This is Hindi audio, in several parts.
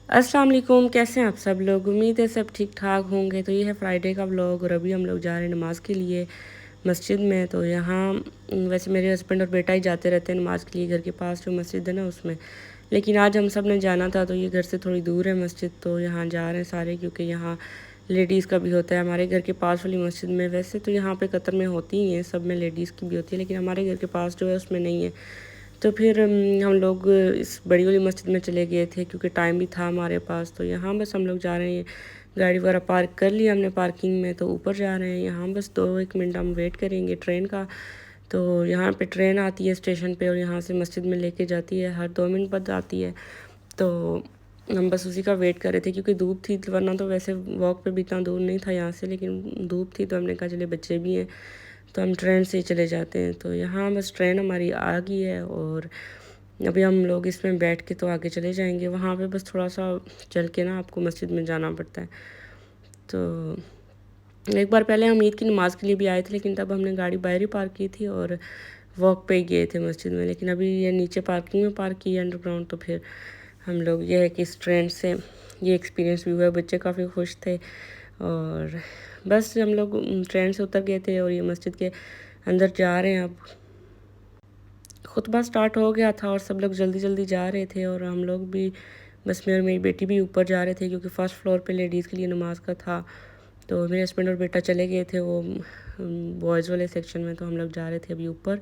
अस्सलाम वालेकुम, कैसे हैं आप सब लोग। उम्मीद है सब ठीक ठाक होंगे। तो ये है फ्राइडे का व्लॉग और अभी हम लोग जा रहे हैं नमाज़ के लिए मस्जिद में। तो यहाँ वैसे मेरे हस्बैंड और बेटा ही जाते रहते हैं नमाज़ के लिए, घर के पास जो मस्जिद है ना उसमें। लेकिन आज हम सब ने जाना था, तो ये घर से थोड़ी दूर है मस्जिद, तो यहाँ जा रहे हैं सारे, क्योंकि यहाँ लेडीज़ का भी होता है। हमारे घर के पास वाली मस्जिद में, वैसे तो यहाँ पे कतर में होती ही हैं, सब में लेडीज़ की भी होती है, लेकिन हमारे घर के पास जो है उसमें नहीं है। तो फिर हम लोग इस बड़ी वाली मस्जिद में चले गए थे, क्योंकि टाइम भी था हमारे पास। तो यहाँ बस हम लोग जा रहे हैं, गाड़ी वगैरह पार्क कर लिया हमने पार्किंग में, तो ऊपर जा रहे हैं। यहाँ बस 2-1 मिनट हम वेट करेंगे ट्रेन का। तो यहाँ पे ट्रेन आती है स्टेशन पे और यहाँ से मस्जिद में लेके जाती है, हर 2 मिनट बाद आती है। तो हम बस उसी का वेट कर रहे थे, क्योंकि धूप थी, वरना तो वैसे वॉक पे भी इतना दूर नहीं था यहाँ से, लेकिन धूप थी तो हमने कहा चले बच्चे भी हैं तो हम ट्रेन से ही चले जाते हैं। तो यहाँ बस ट्रेन हमारी आ गई है और अभी हम लोग इसमें बैठ के तो आगे चले जाएंगे। वहाँ पे बस थोड़ा सा चल के ना आपको मस्जिद में जाना पड़ता है। तो एक बार पहले हम ईद की नमाज़ के लिए भी आए थे, लेकिन तब हमने गाड़ी बाहर ही पार्क की थी और वॉक पे ही गए थे मस्जिद में। लेकिन अभी ये नीचे पार्किंग में पार्क की है अंडरग्राउंड, तो फिर हम लोग ये है कि इस ट्रेन से ये एक्सपीरियंस भी हुआ। बच्चे काफ़ी खुश थे और बस हम लोग ट्रेन से उतर गए थे और ये मस्जिद के अंदर जा रहे हैं अब। खुतबा स्टार्ट हो गया था और सब लोग जल्दी जल्दी जा रहे थे और हम लोग भी, बस मैं और मेरी बेटी भी ऊपर जा रहे थे, क्योंकि फ़र्स्ट फ्लोर पे लेडीज़ के लिए नमाज का था। तो मेरे हस्बैंड और बेटा चले गए थे वो बॉयज़ वाले सेक्शन में, तो हम लोग जा रहे थे अभी ऊपर।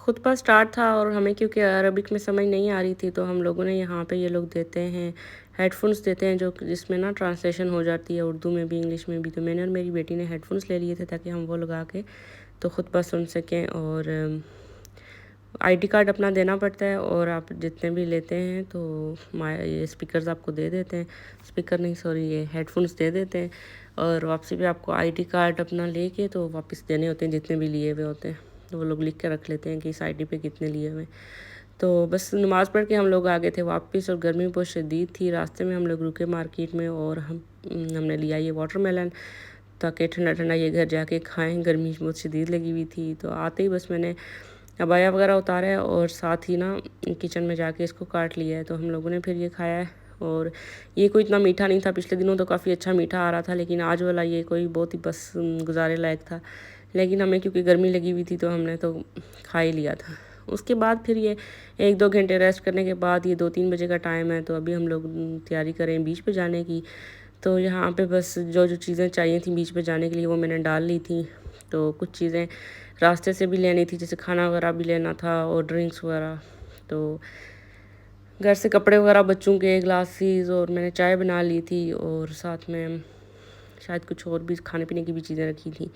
खुतबा स्टार्ट था और हमें क्योंकि अरबिक में समझ नहीं आ रही थी, तो हम लोगों ने यहाँ पे ये लोग देते हैं हेडफोन्स देते हैं, जो जिसमें ना ट्रांसलेशन हो जाती है उर्दू में भी इंग्लिश में भी। तो मैंने और मेरी बेटी ने हेडफोन्स ले लिए थे ताकि हम वो लगा के तो खुतबा सुन सकें। और आईडी कार्ड अपना देना पड़ता है और आप जितने भी लेते हैं तो ये स्पीकर्स आपको दे देते हैं, स्पीकर नहीं सॉरी ये हेडफोन्स दे देते हैं। और वापसी पे आपको आईडी कार्ड अपना लेके तो वापस देने होते हैं, जितने भी लिए हुए होते हैं तो वो लोग लिख के रख लेते हैं कि इस आईडी पे कितने लिए हुए। तो बस नमाज़ पढ़ के हम लोग आ गए थे वापस, और गर्मी बहुत शदीद थी। रास्ते में हम लोग रुके मार्केट में और हमने लिया ये वाटरमेलन, ताकि ठंडा ठंडा ये घर जाके खाएं। गर्मी बहुत शदीद लगी हुई थी। तो आते ही बस मैंने अबाया वगैरह उतारा है और साथ ही ना किचन में जाके इसको काट लिया है। तो हम लोगों ने फिर ये खाया है और ये कोई इतना मीठा नहीं था। पिछले दिनों तो काफ़ी अच्छा मीठा आ रहा था, लेकिन आज वाला ये कोई बहुत ही बस गुजारे लायक था। लेकिन हमें क्योंकि गर्मी लगी हुई थी तो हमने तो खा ही लिया था। उसके बाद फिर ये 1-2 घंटे रेस्ट करने के बाद ये 2-3 बजे का टाइम है, तो अभी हम लोग तैयारी करें बीच पे जाने की। तो यहाँ पे बस जो जो चीज़ें चाहिए थी बीच पे जाने के लिए वो मैंने डाल ली थी। तो कुछ चीज़ें रास्ते से भी लेनी थी, जैसे खाना वगैरह भी लेना था और ड्रिंक्स वगैरह। तो घर से कपड़े वगैरह, बच्चों के ग्लासेस, और मैंने चाय बना ली थी और साथ में शायद कुछ और भी खाने पीने की भी चीज़ें रखी थी।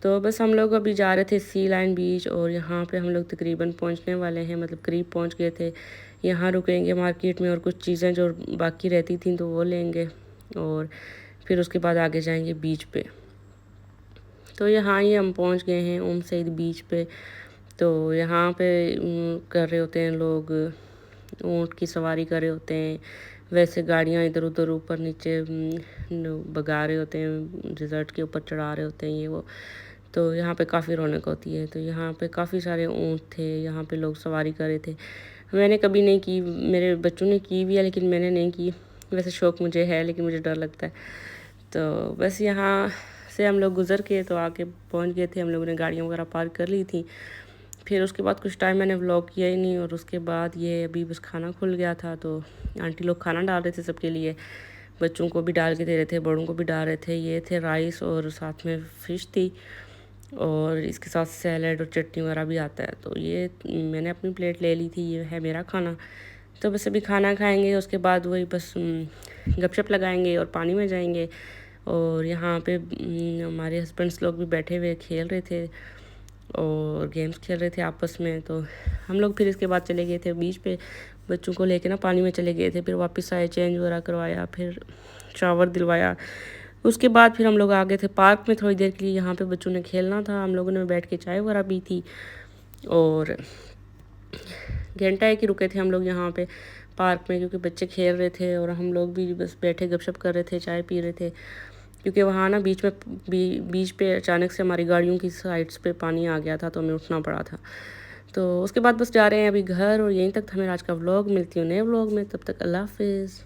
तो बस हम लोग अभी जा रहे थे सी लाइन बीच, और यहाँ पे हम लोग तकरीबन पहुँचने वाले हैं, मतलब करीब पहुँच गए थे। यहाँ रुकेंगे मार्केट में और कुछ चीज़ें जो बाकी रहती थी तो वो लेंगे और फिर उसके बाद आगे जाएंगे बीच पे। तो यहाँ ही हम पहुँच गए हैं उम सईद बीच पे। तो यहाँ पे कर रहे होते हैं लोग, ऊँट की सवारी कर रहे होते हैं। वैसे गाड़ियाँ इधर उधर ऊपर नीचे भगा रहे होते हैं, डिज़र्ट के ऊपर चढ़ा रहे होते हैं ये वो। तो यहाँ पे काफ़ी रौनक होती है। तो यहाँ पे काफ़ी सारे ऊँट थे, यहाँ पे लोग सवारी कर रहे थे। मैंने कभी नहीं की, मेरे बच्चों ने की भी है लेकिन मैंने नहीं की। वैसे शौक़ मुझे है लेकिन मुझे डर लगता है। तो बस यहाँ से हम लोग गुज़र के तो आके पहुँच गए थे। हम लोगों ने गाड़ियाँ वगैरह पार्क कर ली थी। फिर उसके बाद कुछ टाइम मैंने व्लॉग किया ही नहीं, और उसके बाद ये अभी बस खाना खुल गया था तो आंटी लोग खाना डाल रहे थे सबके लिए। बच्चों को भी डाल के दे रहे थे, बड़ों को भी डाल रहे थे। ये थे राइस और साथ में फ़िश थी, और इसके साथ सैलड और चटनी वगैरह भी आता है। तो ये मैंने अपनी प्लेट ले ली थी, ये है मेरा खाना। तो बस अभी खाना खाएंगे, उसके बाद वही बस गपशप लगाएंगे और पानी में जाएंगे। और यहाँ पे हमारे हस्बैंड्स लोग भी बैठे हुए खेल रहे थे। और गेम्स खेल रहे थे आपस में। तो हम लोग फिर इसके बाद चले गए थे बीच पे, बच्चों को लेके ना पानी में चले गए थे। फिर वापस आए, चेंज वगैरह करवाया, फिर शावर दिलवाया। उसके बाद फिर हम लोग आ गए थे पार्क में थोड़ी देर के लिए। यहाँ पे बच्चों ने खेलना था, हम लोगों ने बैठ के चाय वगैरह पी थी और घंटा एक ही रुके थे हम लोग यहाँ पे पार्क में, क्योंकि बच्चे खेल रहे थे और हम लोग भी बस बैठे गपशप कर रहे थे, चाय पी रहे थे। क्योंकि वहाँ ना बीच पे अचानक से हमारी गाड़ियों की साइड्स पे पानी आ गया था, तो हमें उठना पड़ा था। तो उसके बाद बस जा रहे हैं अभी घर, और यहीं तक था मेरा आज का व्लॉग। मिलती हूँ नए व्लॉग में, तब तक अल्लाह हाफिज़।